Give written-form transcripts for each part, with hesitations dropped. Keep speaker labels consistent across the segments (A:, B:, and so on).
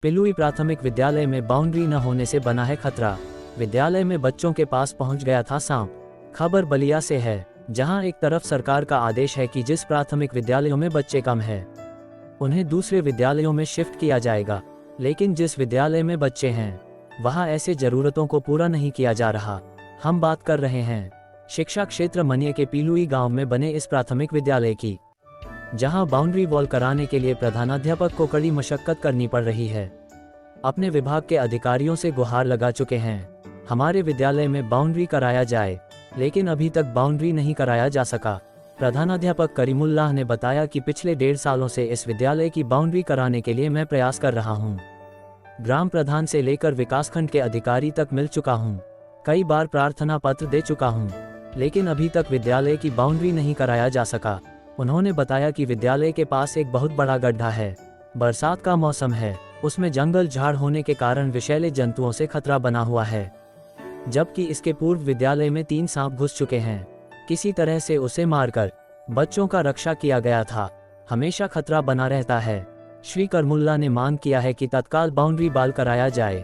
A: पिलुई प्राथमिक विद्यालय में बाउंड्री न होने से बना है खतरा। विद्यालय में बच्चों के पास पहुंच गया था सांप। खबर बलिया से है, जहां एक तरफ सरकार का आदेश है कि जिस प्राथमिक विद्यालयों में बच्चे कम हैं, उन्हें दूसरे विद्यालयों में शिफ्ट किया जाएगा, लेकिन जिस विद्यालय में बच्चे हैं, वहां ऐसे जरूरतों को पूरा नहीं किया जा रहा। हम बात कर रहे हैं शिक्षा क्षेत्र मनिया के पिलुई गांव में बने इस प्राथमिक विद्यालय की, जहां बाउंड्री वॉल कराने के लिए प्रधानाध्यापक को कड़ी मशक्कत करनी पड़ रही है। अपने विभाग के अधिकारियों से गुहार लगा चुके हैं, हमारे विद्यालय में बाउंड्री कराया जाए, लेकिन अभी तक बाउंड्री नहीं कराया जा सका। प्रधानाध्यापक करीमुल्लाह ने बताया कि पिछले 1.5 सालों से इस विद्यालय की बाउंड्री कराने के लिए मैं प्रयास कर रहा हूं। ग्राम प्रधान से लेकर विकासखंड के अधिकारी तक मिल चुका हूं। कई बार प्रार्थना पत्र दे चुका हूं, लेकिन अभी तक विद्यालय की बाउंड्री नहीं कराया जा सका। उन्होंने बताया कि विद्यालय के पास एक बहुत बड़ा गड्ढा है। बरसात का मौसम है, उसमें जंगल झाड़ होने के कारण विषैले जंतुओं से खतरा बना हुआ है, जबकि इसके पूर्व विद्यालय में 3 सांप घुस चुके हैं। किसी तरह से उसे मारकर बच्चों का रक्षा किया गया था। हमेशा खतरा बना रहता है। श्री करमुल्ला ने मांग किया है कि तत्काल बाउंड्री बाल कराया जाए,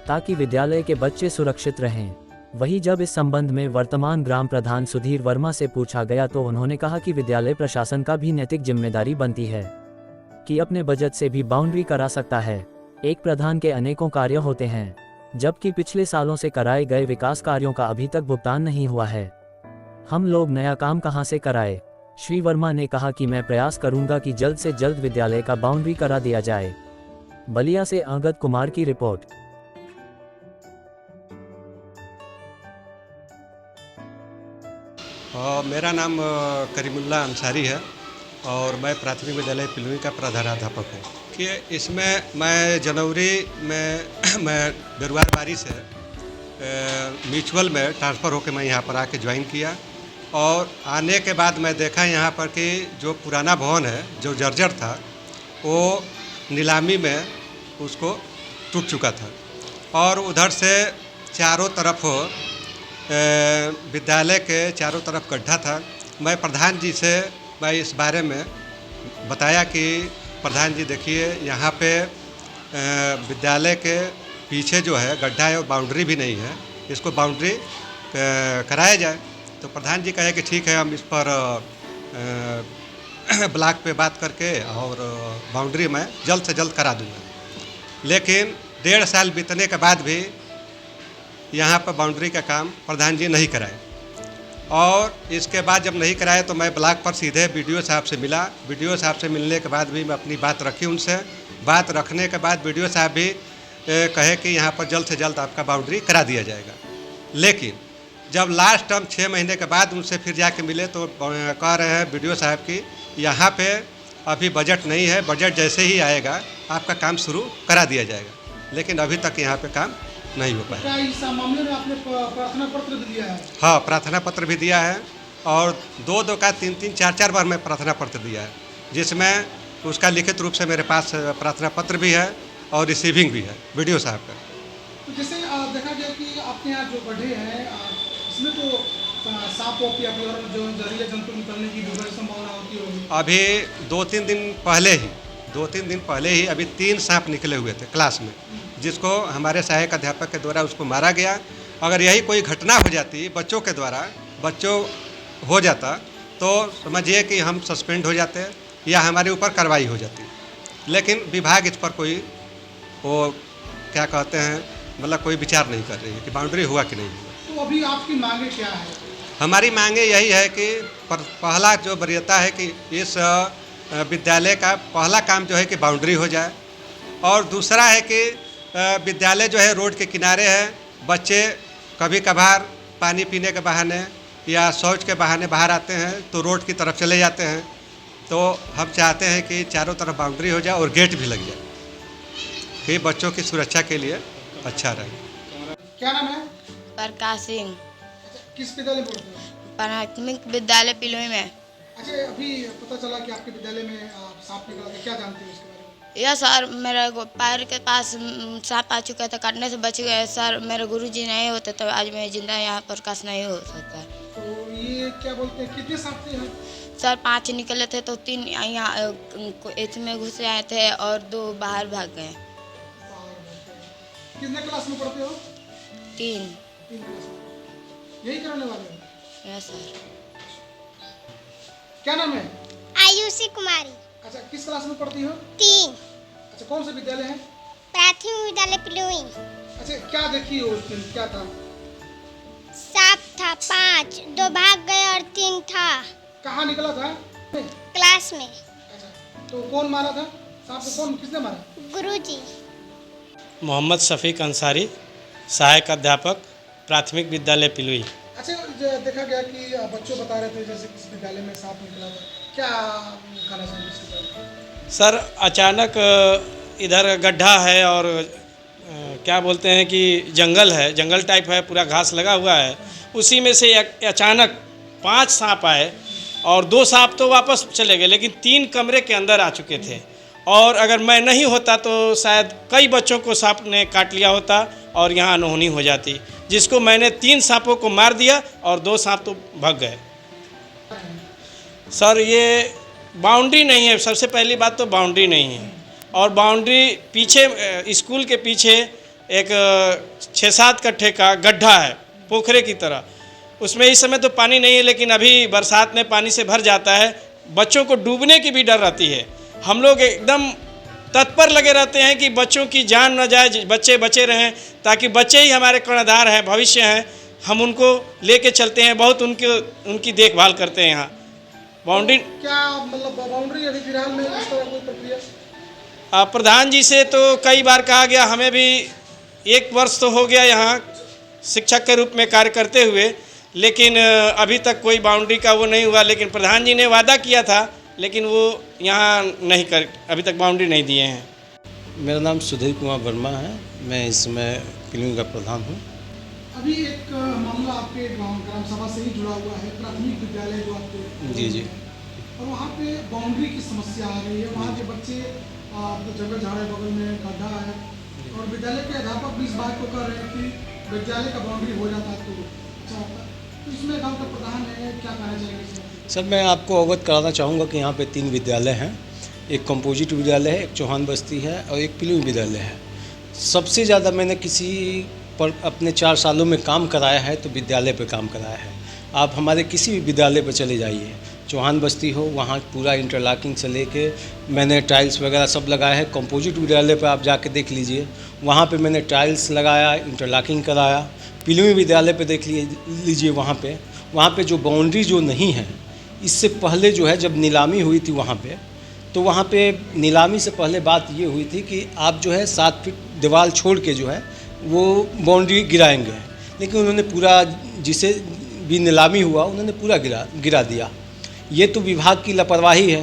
A: ताकि विद्यालय के बच्चे सुरक्षित रहें। वहीं जब इस संबंध में वर्तमान ग्राम प्रधान सुधीर वर्मा से पूछा गया तो उन्होंने कहा कि विद्यालय प्रशासन का भी नैतिक जिम्मेदारी बनती है कि अपने बजट से भी बाउंड्री करा सकता है। एक प्रधान के अनेकों कार्य होते हैं, जबकि पिछले सालों से कराए गए विकास कार्यों का अभी तक भुगतान नहीं हुआ है। हम लोग नया काम कहां से कराए? श्री वर्मा ने कहा कि मैं प्रयास करूंगा कि जल्द से जल्द विद्यालय का बाउंड्री करा दिया जाए। बलिया से अंगद कुमार की रिपोर्ट।
B: मेरा नाम करीमुल्ला अंसारी है और मैं प्राथमिक विद्यालय पिलुई का प्रधानाध्यापक हूँ। कि इसमें मैं जनवरी में मैं दरबारबारी से म्यूचुअल में ट्रांसफ़र होकर मैं यहाँ पर आके ज्वाइन किया और आने के बाद मैं देखा यहाँ पर कि जो पुराना भवन है, जो जर्जर था, वो नीलामी में उसको टूट चुका था और उधर से चारों तरफ विद्यालय के चारों तरफ गड्ढा था। मैं प्रधान जी से मैं इस बारे में बताया कि प्रधान जी देखिए, यहाँ पे विद्यालय के पीछे जो है गड्ढा है और बाउंड्री भी नहीं है, इसको बाउंड्री कराया जाए। तो प्रधान जी कहे कि ठीक है, हम इस पर ब्लॉक पे बात करके और बाउंड्री मैं जल्द से जल्द करा दूँगा। लेकिन 1.5 साल बीतने के बाद भी यहाँ पर बाउंड्री का काम प्रधान जी नहीं कराए और इसके बाद जब नहीं कराए तो मैं ब्लॉक पर सीधे बीडीओ साहब से मिला। बीडीओ साहब से मिलने के बाद भी मैं अपनी बात रखी उनसे। बात रखने के बाद बीडीओ साहब भी कहे कि यहाँ पर जल्द से जल्द आपका बाउंड्री करा दिया जाएगा। लेकिन जब लास्ट हम 6 महीने के बाद उनसे फिर जाके मिले तो कह रहे हैं बीडीओ साहब की यहाँ पे अभी बजट नहीं है, बजट जैसे ही आएगा आपका काम शुरू करा दिया जाएगा। लेकिन अभी तक यहाँ पे काम नहीं हो पाया।
C: क्या इस मामले में आपने प्रार्थना पत्र भी दिया है?
B: हाँ, प्रार्थना पत्र भी दिया है और 2 का 3 4 बार मैं प्रार्थना पत्र दिया है, जिसमें उसका लिखित रूप से मेरे पास प्रार्थना पत्र भी है और रिसीविंग भी है वीडियो साहब का।
C: तो जैसे देखा गया कि आपके यहाँ जो गड्ढे हैं, इसमें तो सांप या फिर जो जहरीले जंतु निकलने की भी संभावना होती होगी।
B: अभी 2-3 दिन पहले ही अभी 3 सांप निकले हुए थे क्लास में, जिसको हमारे सहायक अध्यापक के द्वारा उसको मारा गया। अगर यही कोई घटना हो जाती बच्चों के द्वारा, बच्चों हो जाता तो समझिए कि हम सस्पेंड हो जाते या हमारे ऊपर कार्रवाई हो जाती। लेकिन विभाग इस पर कोई वो क्या कहते हैं, मतलब कोई विचार नहीं कर रही है कि बाउंड्री हुआ कि नहीं हुआ।
C: तो अभी आपकी मांगे क्या है?
B: हमारी मांगे यही है कि पहला जो वरीयता है कि इस विद्यालय का पहला काम जो है कि बाउंड्री हो जाए और दूसरा है कि विद्यालय जो है रोड के किनारे है। बच्चे कभी कभार पानी पीने के बहाने या शौच के बहाने बाहर आते हैं तो रोड की तरफ चले जाते हैं। तो हम चाहते हैं कि चारों तरफ बाउंड्री हो जाए और गेट भी लग जाए कि बच्चों की सुरक्षा के लिए अच्छा रहे।
C: क्या नाम है?
D: प्रकाश सिंह।
C: किस विद्यालय में पढ़ते हैं?
D: प्राथमिक विद्यालय पिलुई में।
C: अच्छा, अभी पता चला कि आपके विद्यालय में सांप निकला था, क्या जानते हैं उसके बारे में?
D: यह सर, मेरे पैर के पास सांप आ चुका था, काटने से बच गए सर। मेरे गुरुजी नहीं होते तो आज मैं जिंदा यहाँ प्रकाश नहीं हो सकता।
C: तो ये क्या बोलते हैं, कितने सांप थे यहाँ?
D: सर 5 निकले थे तो 3 यहाँ इसमें घुस आए थे और 2 बाहर भाग गए।
C: कितने क्लास में पढ़ते हो?
D: 3।
C: 3 क्लास में। यही करने वाले हो?
D: Yes sir.
C: क्या नाम है?
E: आयुषी कुमारी।
C: अच्छा, किस क्लास में पढ़ती हो?
E: 3।
C: अच्छा, कौन सा विद्यालय है?
E: प्राथमिक विद्यालय पिलुई।
C: अच्छा, क्या देखी हो उस दिन, क्या था?
E: सांप था 5, 2 भाग गए और 3 था
C: कहाँ निकला था?
E: क्लास में।
C: अच्छा, तो कौन मारा था सांप को? कौन, किसने मारा?
E: गुरुजी।
F: मोहम्मद शफीक अंसारी, सहायक अध्यापक, प्राथमिक विद्यालय पिलुई।
C: अच्छा, देखा गया कि बच्चों बता रहे थे जैसे किसी विद्यालय में सांप निकला था, क्या कहना चाहेंगे इसके बारे में?
F: सर, अचानक इधर गड्ढा है और क्या बोलते हैं कि जंगल है, जंगल टाइप है, पूरा घास लगा हुआ है। उसी में से अचानक 5 सांप आए और 2 सांप तो वापस चले गए, लेकिन 3 कमरे के अंदर आ चुके थे। और अगर मैं नहीं होता तो शायद कई बच्चों को सांप ने काट लिया होता और यहाँ अनहोनी हो जाती, जिसको मैंने 3 सांपों को मार दिया और 2 सांप तो भाग गए। सर, ये बाउंड्री नहीं है, सबसे पहली बात तो बाउंड्री नहीं है। और बाउंड्री पीछे, स्कूल के पीछे एक 6-7 कट्ठे का गड्ढा है, पोखरे की तरह। उसमें इस समय तो पानी नहीं है, लेकिन अभी बरसात में पानी से भर जाता है। बच्चों को डूबने की भी डर रहती है। हम लोग एकदम तत्पर लगे रहते हैं कि बच्चों की जान न जाए, बच्चे बचे रहें, ताकि बच्चे ही हमारे कर्णधार हैं, भविष्य हैं। हम उनको लेके चलते हैं, बहुत उनकी देखभाल करते हैं। यहाँ बाउंड्री,
C: क्या मतलब बाउंड्री अभी फिलहाल में इस तरह कोई प्रक्रिया?
F: प्रधान जी से तो कई बार कहा गया, हमें भी 1 वर्ष तो हो गया यहाँ शिक्षक के रूप में कार्य करते हुए, लेकिन अभी तक कोई बाउंड्री का वो नहीं हुआ। लेकिन प्रधान जी ने वादा किया था, लेकिन वो यहाँ नहीं कर, अभी तक बाउंड्री नहीं दिए हैं।
G: मेरा नाम सुधीर कुमार वर्मा है, मैं इस समय पिलुई का प्रधान हूँ।
C: अभी एक मामला आपके ग्राम सभा से ही जुड़ा हुआ है, प्राथमिक विद्यालय जो आपके
G: जी।
C: और वहाँ पे बाउंड्री की समस्या आ रही है। वहाँ के बच्चे जगह झाड़े बगल में गड्ढा है और विद्यालय के अध्यापक भी इस बात को कह रहे हैं कि विद्यालय का बाउंड्री हो जाता तो अच्छा होता। तो इसमें गाँव का प्रधान है, क्या कहना चाहिए?
G: सर, मैं आपको अवगत कराना चाहूँगा कि यहाँ पे 3 विद्यालय हैं। एक कंपोजिट विद्यालय है, एक चौहान बस्ती है और एक पिलुई विद्यालय है। सबसे ज़्यादा मैंने किसी पर अपने 4 सालों में काम कराया है तो विद्यालय पे काम कराया है। आप हमारे किसी भी विद्यालय पे चले जाइए, चौहान बस्ती हो, वहाँ पूरा इंटरलॉकिंग से लेके मैंने टाइल्स वगैरह सब लगाया है। कंपोजिट विद्यालय पे आप जाके देख लीजिए, वहाँ पे मैंने टाइल्स लगाया, इंटरलॉकिंग कराया। पिलुई विद्यालय पे देख लीजिए, वहाँ पे जो बाउंड्री जो नहीं है, इससे पहले जो है जब नीलामी हुई थी वहाँ पे, तो वहाँ पे नीलामी से पहले बात ये हुई थी कि आप जो है 7 फीट दीवार छोड़ के जो है वो बाउंड्री गिराएंगे, लेकिन उन्होंने पूरा, जिसे भी नीलामी हुआ उन्होंने पूरा गिरा दिया। ये तो विभाग की लापरवाही है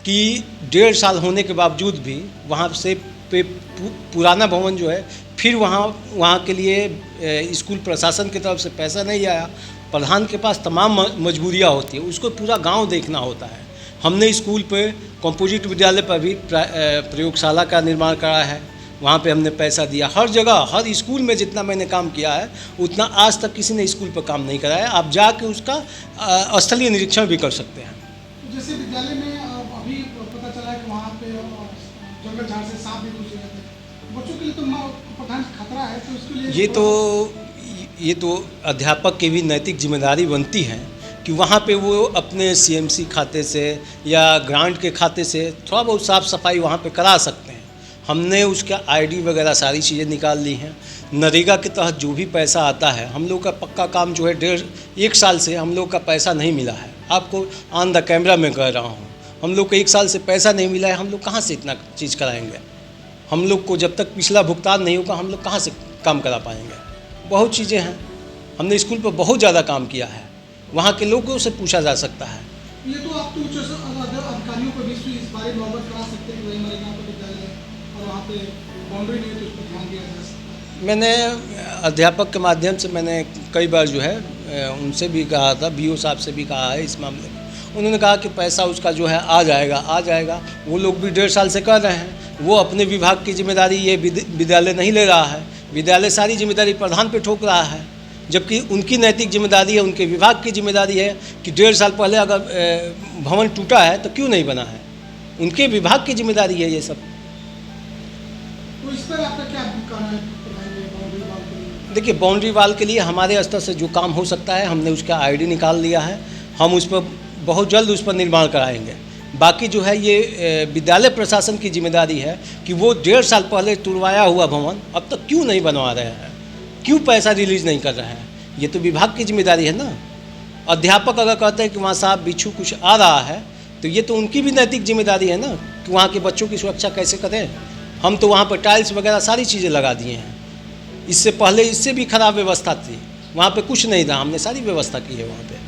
G: कि 1.5 साल होने के बावजूद भी वहाँ से पुराना भवन जो है फिर वहाँ के लिए स्कूल प्रशासन की तरफ से पैसा नहीं आया। प्रधान के पास तमाम मजबूरियाँ होती है, उसको पूरा गांव देखना होता है। हमने स्कूल पे कंपोजिट विद्यालय पर भी प्रयोगशाला का निर्माण कराया है, वहाँ पे हमने पैसा दिया। हर जगह, हर स्कूल में जितना मैंने काम किया है उतना आज तक किसी ने स्कूल पर काम नहीं कराया। आप जाके उसका स्थलीय निरीक्षण भी कर सकते हैं।
C: जैसे विद्यालय में अभी पता चला है कि वहाँ पे जंगल झाड़ से सांप भी घुस गए थे, बच्चों के लिए तो प्रधान खतरा है, तो इसके लिए
G: ये तो अध्यापक की भी नैतिक जिम्मेदारी बनती है कि वहाँ पे वो अपने सीएमसी खाते से या ग्रांट के खाते से थोड़ा बहुत साफ़ सफाई वहाँ पे करा सकते हैं। हमने उसका आईडी वगैरह सारी चीज़ें निकाल ली हैं। नरेगा के तहत जो भी पैसा आता है, हम लोग का पक्का काम जो है 1 साल से हम लोग का पैसा नहीं मिला है। आपको ऑन द कैमरा में कह रहा हूँ, हम लोग को 1 साल से पैसा नहीं मिला है। हम लोग कहाँ से इतना चीज़ कराएंगे? हम लोग को जब तक पिछला भुगतान नहीं होगा हम लोग कहाँ से काम करा पाएंगे? बहुत चीज़ें हैं, हमने स्कूल पर बहुत ज़्यादा काम किया है, वहाँ के लोगों से पूछा जा सकता है।
C: ये तो आप तो उच्च अधिकारियों को भी इस बारे में अवगत करा सकते हैं कि वही हमारे गाँव का विद्यालय और वहाँ पे बाउंड्री नहीं है तो उस पर ध्यान दिया जा सकता है।
G: मैंने अध्यापक के माध्यम से मैंने कई बार जो है उनसे भी कहा था, BO साहब से भी कहा है इस मामले में। उन्होंने कहा कि पैसा उसका जो है आ जाएगा। वो लोग भी 1.5 साल से कर रहे हैं। वो अपने विभाग की जिम्मेदारी ये विद्यालय नहीं ले रहा है, विद्यालय सारी जिम्मेदारी प्रधान पे ठोक रहा है, जबकि उनकी नैतिक जिम्मेदारी है, उनके विभाग की जिम्मेदारी है कि 1.5 साल पहले अगर भवन टूटा है तो क्यों नहीं बना है। उनके विभाग की जिम्मेदारी है ये सब।
C: तो इस पर आपका क्या कहना है बाउंड्री वाल के लिए?
G: देखिए, बाउंड्री वाल के लिए हमारे स्तर से जो काम हो सकता है हमने उसका आईडी निकाल लिया है। हम उस पर बहुत जल्द उस पर निर्माण कराएंगे। बाकी जो है ये विद्यालय प्रशासन की जिम्मेदारी है कि वो 1.5 साल पहले तुड़वाया हुआ भवन अब तक क्यों नहीं बनवा रहे हैं, क्यों पैसा रिलीज नहीं कर रहे हैं। ये तो विभाग की जिम्मेदारी है ना। अध्यापक अगर कहते हैं कि वहाँ सांप बिच्छू कुछ आ रहा है तो ये तो उनकी भी नैतिक जिम्मेदारी है ना कि वहाँ के बच्चों की सुरक्षा कैसे करें। हम तो वहाँ पर टाइल्स वगैरह सारी चीज़ें लगा दिए हैं। इससे पहले इससे भी खराब व्यवस्था थी, वहाँ पे कुछ नहीं था, हमने सारी व्यवस्था की है वहाँ पे।